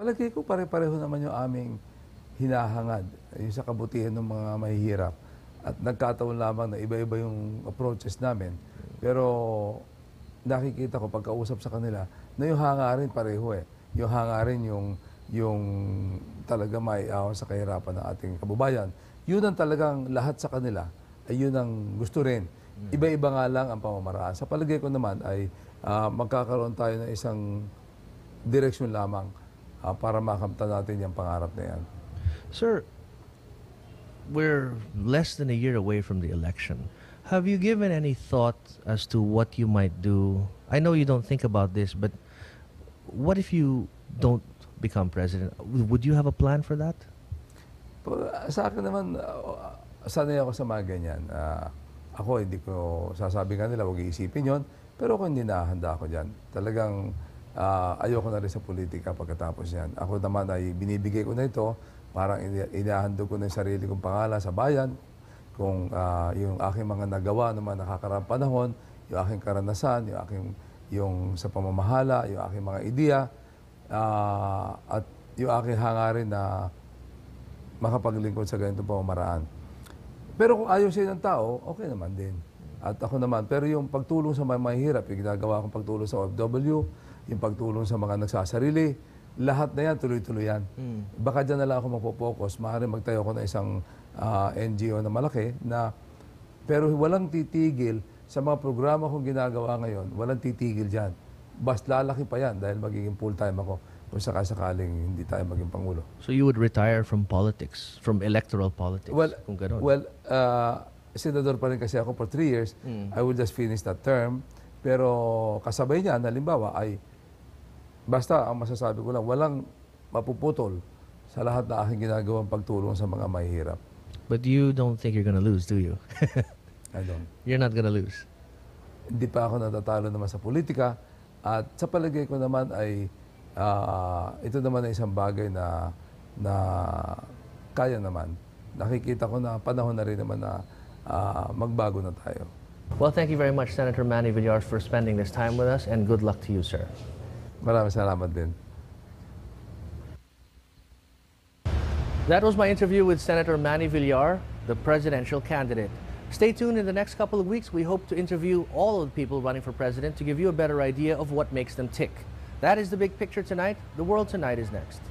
Palagay ko pare-pareho naman yung aming hinahangad, yung sa kabutihan ng mga mahihirap. At nagkataon lamang na iba-iba yung approaches namin. Pero nakikita ko pagkausap sa kanila na yung hangarin pareho eh. Yung hangarin yung talaga maiawan sa kahirapan ng ating kababayan. Yun ang talagang lahat sa kanila ay yun ang gusto rin. Iba-iba nga lang ang pamamaraan. Sa palagay ko naman ay magkakaroon tayo ng isang direksyon lamang para makamtan natin yung pangarap na yan. Sir, we're less than a year away from the election. Have you given any thought as to what you might do? I know you don't think about this, but what if you don't become president? Would you have a plan for that? Sa akin naman, sanay ako sa mga ganyan. Ako, hindi ko sasabi nga nila, huwag iisipin yon. Pero ako hindi nahanda ako dyan. Talagang ayoko na rin sa politika pagkatapos yan. Ako naman ay binibigay ko na ito, parang inahandog ko na yung sarili kong pangalan sa bayan, kung yung aking mga nagawa naman nakakaraang panahon, yung aking karanasan, yung sa pamamahala, yung aking mga ideya, at yung aking hangarin na makapaglingkod sa ganitong pamamaraan. Pero kung ayaw siya ng tao, okay naman din. At ako naman, pero yung pagtulong sa mga mahihirap, yung ginagawa kong pagtulong sa OFW, yung pagtulong sa mga nagsasarili, lahat na yan, tuloy-tuloy yan. Baka dyan na lang ako magpo-focus, maaaring magtayo ko na isang NGO na malaki, pero walang titigil sa mga programa kong ginagawa ngayon, walang titigil dyan. Bas lalaki pa yan dahil magiging full-time ako kung sakasakaling hindi tayo maging Pangulo. So you would retire from politics, from electoral politics? Kung ganun. Well, senador pa rin kasi ako for 3 years. I will just finish that term. Pero kasabay niya, halimbawa, ay basta ang masasabi ko lang, walang mapuputol sa lahat na aking ginagawang pagtulong sa mga mahihirap. But you don't think you're gonna lose, do you? I don't. You're not gonna lose? Hindi pa ako natatalo naman sa politika. At sa palagay ko naman ay ito naman ay isang bagay na kaya naman. Nakikita ko na panahon na rin naman na magbago na tayo. Well, thank you very much, Senator Manny Villar, for spending this time with us, and good luck to you, sir. Maraming salamat din. That was my interview with Senator Manny Villar, the presidential candidate. Stay tuned. In the next couple of weeks, we hope to interview all of the people running for president to give you a better idea of what makes them tick. That is The Big Picture tonight. The World Tonight is next.